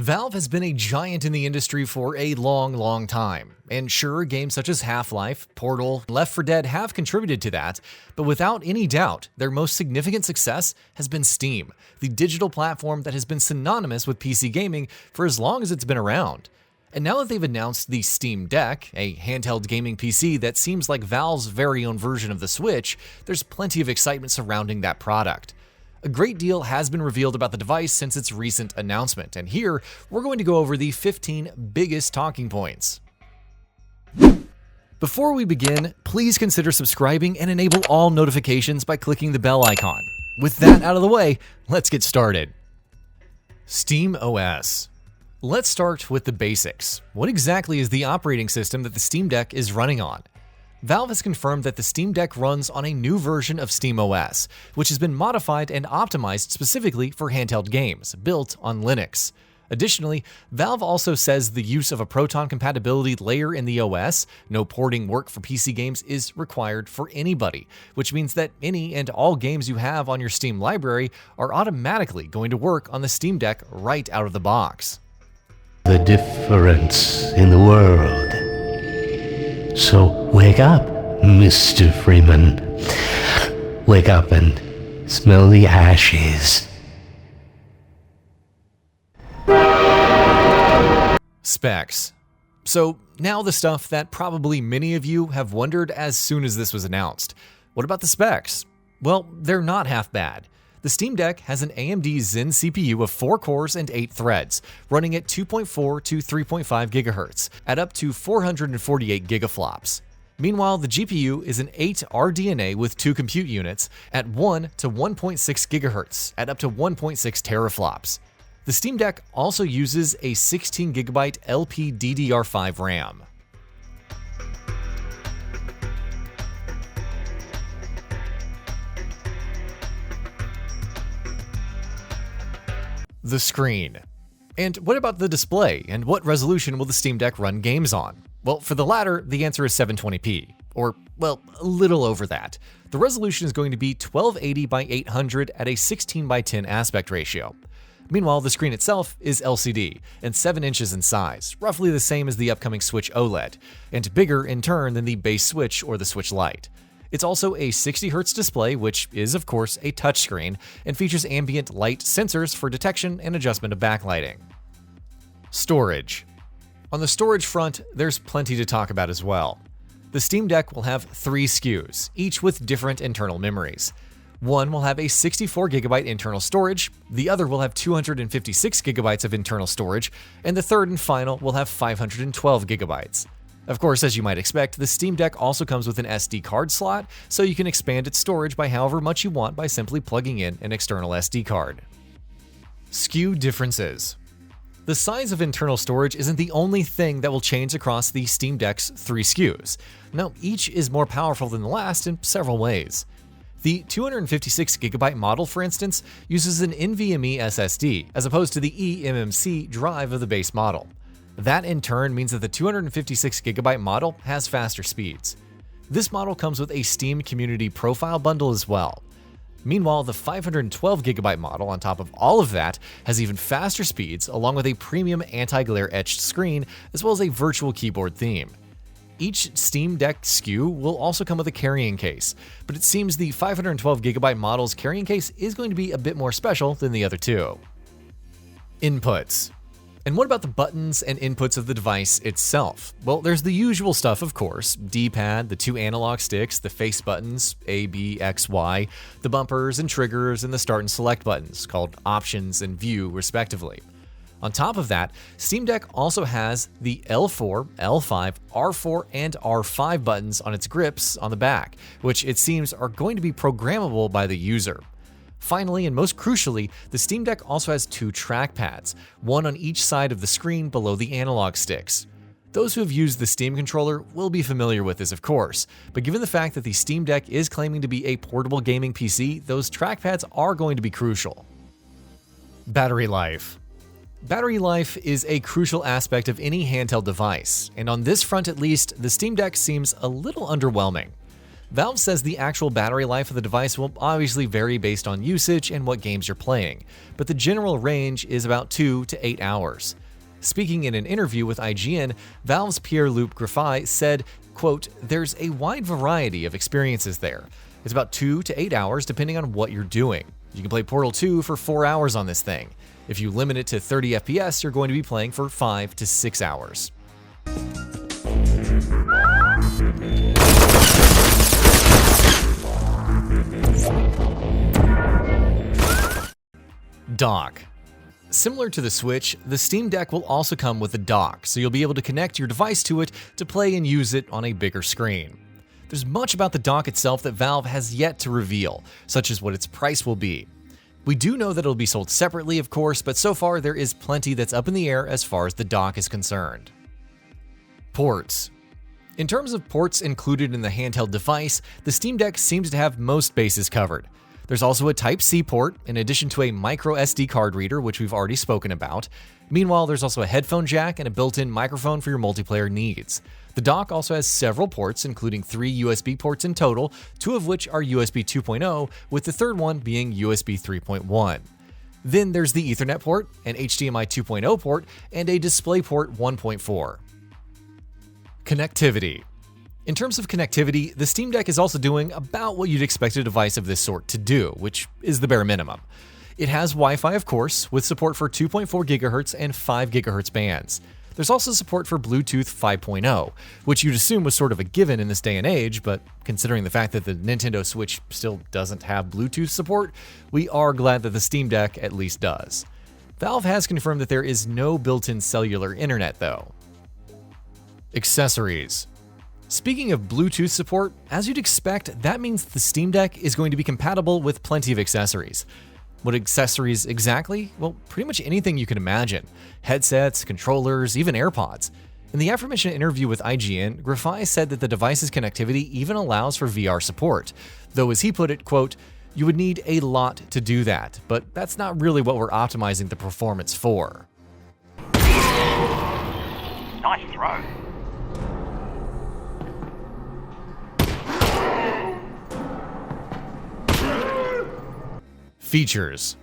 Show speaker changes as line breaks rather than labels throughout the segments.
Valve has been a giant in the industry for a long time, and sure, games such as Half-Life, Portal, and Left 4 Dead have contributed to that, but without any doubt, their most significant success has been Steam, the digital platform that has been synonymous with PC gaming for as long as it's been around. And now that they've announced the Steam Deck, a handheld gaming PC that seems like Valve's very own version of the Switch, there's plenty of excitement surrounding that product. A great deal has been revealed about the device since its recent announcement, and here we're going to go over the 15 biggest talking points. Before we begin, please consider subscribing and enable all notifications by clicking the bell icon. With that out of the way, let's get started. Steam OS. Let's start with the basics. What exactly is the operating system that the Steam Deck is running on? Valve has confirmed that the Steam Deck runs on a new version of SteamOS, which has been modified and optimized specifically for handheld games, built on Linux. Additionally, Valve also says the use of a Proton compatibility layer in the OS, no porting work for PC games, is required for anybody, which means that any and all games you have on your Steam library are automatically going to work on the Steam Deck right out of the box.
The difference in the world. So wake up, Mr. Freeman. Wake up and smell the ashes.
Specs. So now the stuff that probably many of you have wondered as soon as this was announced. What about the specs? Well, they're not half bad. The Steam Deck has an AMD Zen CPU of 4 cores and 8 threads, running at 2.4 to 3.5 GHz, at up to 448 gigaflops. Meanwhile, the GPU is an 8 RDNA with 2 compute units, at 1 to 1.6 GHz, at up to 1.6 teraflops. The Steam Deck also uses a 16GB LPDDR5 RAM. The screen. And what about the display, and what resolution will the Steam Deck run games on? Well, for the latter, the answer is 720p, or, well, a little over that. The resolution is going to be 1280 by 800 at a 16 by 10 aspect ratio. Meanwhile, the screen itself is LCD, and 7 inches in size, roughly the same as the upcoming Switch OLED, and bigger in turn than the base Switch or the Switch Lite. It's also a 60Hz display, which is, of course, a touchscreen, and features ambient light sensors for detection and adjustment of backlighting. Storage. On the storage front, there's plenty to talk about as well. The Steam Deck will have 3 SKUs, each with different internal memories. One will have a 64GB internal storage, the other will have 256GB of internal storage, and the third and final will have 512GB. Of course, as you might expect, the Steam Deck also comes with an SD card slot, so you can expand its storage by however much you want by simply plugging in an external SD card. Skew Differences. The size of internal storage isn't the only thing that will change across the Steam Deck's 3 SKUs. No, each is more powerful than the last in several ways. The 256GB model, for instance, uses an NVMe SSD, as opposed to the eMMC drive of the base model. That in turn means that the 256GB model has faster speeds. This model comes with a Steam Community Profile bundle as well. Meanwhile, the 512GB model on top of all of that has even faster speeds, along with a premium anti-glare etched screen, as well as a virtual keyboard theme. Each Steam Deck SKU will also come with a carrying case, but it seems the 512GB model's carrying case is going to be a bit more special than the other two. Inputs. And what about the buttons and inputs of the device itself? Well, there's the usual stuff, of course. D-pad, the 2 analog sticks, the face buttons, A, B, X, Y, the bumpers and triggers, and the start and select buttons, called options and view, respectively. On top of that, Steam Deck also has the L4, L5, R4, and R5 buttons on its grips on the back, which it seems are going to be programmable by the user. Finally, and most crucially, the Steam Deck also has 2 trackpads, one on each side of the screen below the analog sticks. Those who have used the Steam controller will be familiar with this, of course, but given the fact that the Steam Deck is claiming to be a portable gaming PC, those trackpads are going to be crucial. Battery life. Battery life is a crucial aspect of any handheld device, and on this front at least, the Steam Deck seems a little underwhelming. Valve says the actual battery life of the device will obviously vary based on usage and what games you're playing, but the general range is about 2 to 8 hours. Speaking in an interview with IGN, Valve's Pierre-Luc Griffay said, quote, "There's a wide variety of experiences there. It's about 2 to 8 hours depending on what you're doing. You can play Portal 2 for 4 hours on this thing. If you limit it to 30 FPS, you're going to be playing for 5 to 6 hours. Dock. Similar to the Switch, the Steam Deck will also come with a dock, so you'll be able to connect your device to it to play and use it on a bigger screen. There's much about the dock itself that Valve has yet to reveal, such as what its price will be. We do know that it'll be sold separately, of course, but so far there is plenty that's up in the air as far as the dock is concerned. Ports. In terms of ports included in the handheld device, the Steam Deck seems to have most bases covered. There's also a Type-C port, in addition to a micro SD card reader, which we've already spoken about. Meanwhile, there's also a headphone jack and a built-in microphone for your multiplayer needs. The dock also has several ports, including 3 USB ports in total, 2 of which are USB 2.0, with the third one being USB 3.1. Then there's the Ethernet port, an HDMI 2.0 port, and a DisplayPort 1.4. Connectivity. In terms of connectivity, the Steam Deck is also doing about what you'd expect a device of this sort to do, which is the bare minimum. It has Wi-Fi, of course, with support for 2.4 GHz and 5 GHz bands. There's also support for Bluetooth 5.0, which you'd assume was sort of a given in this day and age, but considering the fact that the Nintendo Switch still doesn't have Bluetooth support, we are glad that the Steam Deck at least does. Valve has confirmed that there is no built-in cellular internet, though. Accessories. Speaking of Bluetooth support, as you'd expect, that means the Steam Deck is going to be compatible with plenty of accessories. What accessories exactly? Well, pretty much anything you can imagine. Headsets, controllers, even AirPods. In the aforementioned interview with IGN, Griffay said that the device's connectivity even allows for VR support, though as he put it, quote, "You would need a lot to do that, but that's not really what we're optimizing the performance for."
Nice throw.
Features.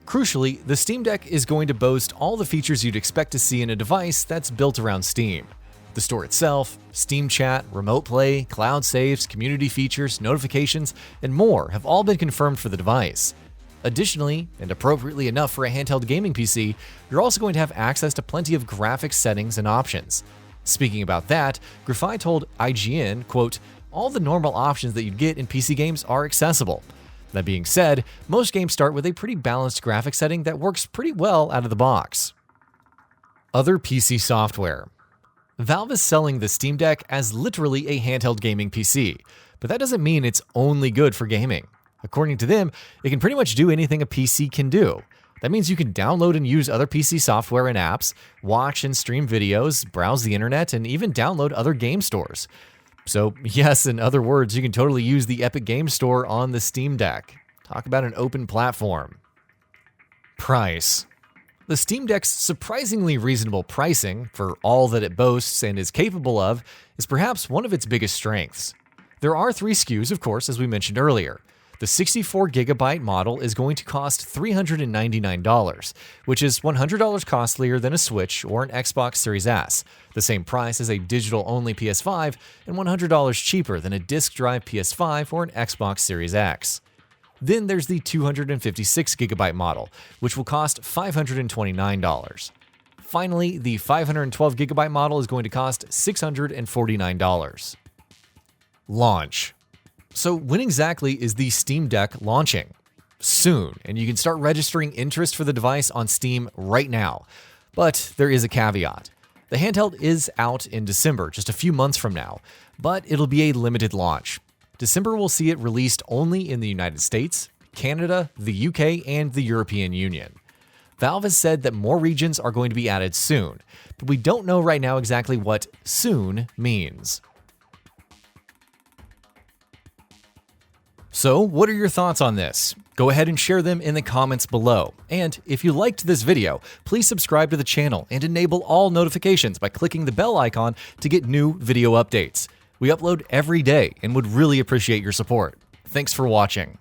Crucially, the Steam Deck is going to boast all the features you'd expect to see in a device that's built around Steam. The store itself, Steam Chat, Remote Play, cloud saves, community features, notifications, and more have all been confirmed for the device. Additionally, and appropriately enough for a handheld gaming PC, you're also going to have access to plenty of graphics settings and options. Speaking about that, Griffay told IGN, quote, "All the normal options that you'd get in PC games are accessible. That being said, most games start with a pretty balanced graphics setting that works pretty well out of the box." Other PC software. Valve is selling the Steam Deck as literally a handheld gaming PC, but that doesn't mean it's only good for gaming. According to them, it can pretty much do anything a PC can do. That means you can download and use other PC software and apps, watch and stream videos, browse the internet, and even download other game stores. So yes, in other words, you can totally use the Epic Games Store on the Steam Deck. Talk about an open platform. Price. The Steam Deck's surprisingly reasonable pricing, for all that it boasts and is capable of, is perhaps one of its biggest strengths. There are 3 SKUs, of course, as we mentioned earlier. The 64GB model is going to cost $399, which is $100 costlier than a Switch or an Xbox Series S, the same price as a digital-only PS5, and $100 cheaper than a disk drive PS5 or an Xbox Series X. Then there's the 256GB model, which will cost $529. Finally, the 512GB model is going to cost $649. Launch. So when exactly is the Steam Deck launching? Soon, and you can start registering interest for the device on Steam right now. But there is a caveat. The handheld is out in December, just a few months from now, but it'll be a limited launch. December will see it released only in the United States, Canada, the UK, and the European Union. Valve has said that more regions are going to be added soon, but we don't know right now exactly what soon means. So, what are your thoughts on this? Go ahead and share them in the comments below. And if you liked this video, please subscribe to the channel and enable all notifications by clicking the bell icon to get new video updates. We upload every day and would really appreciate your support. Thanks for watching.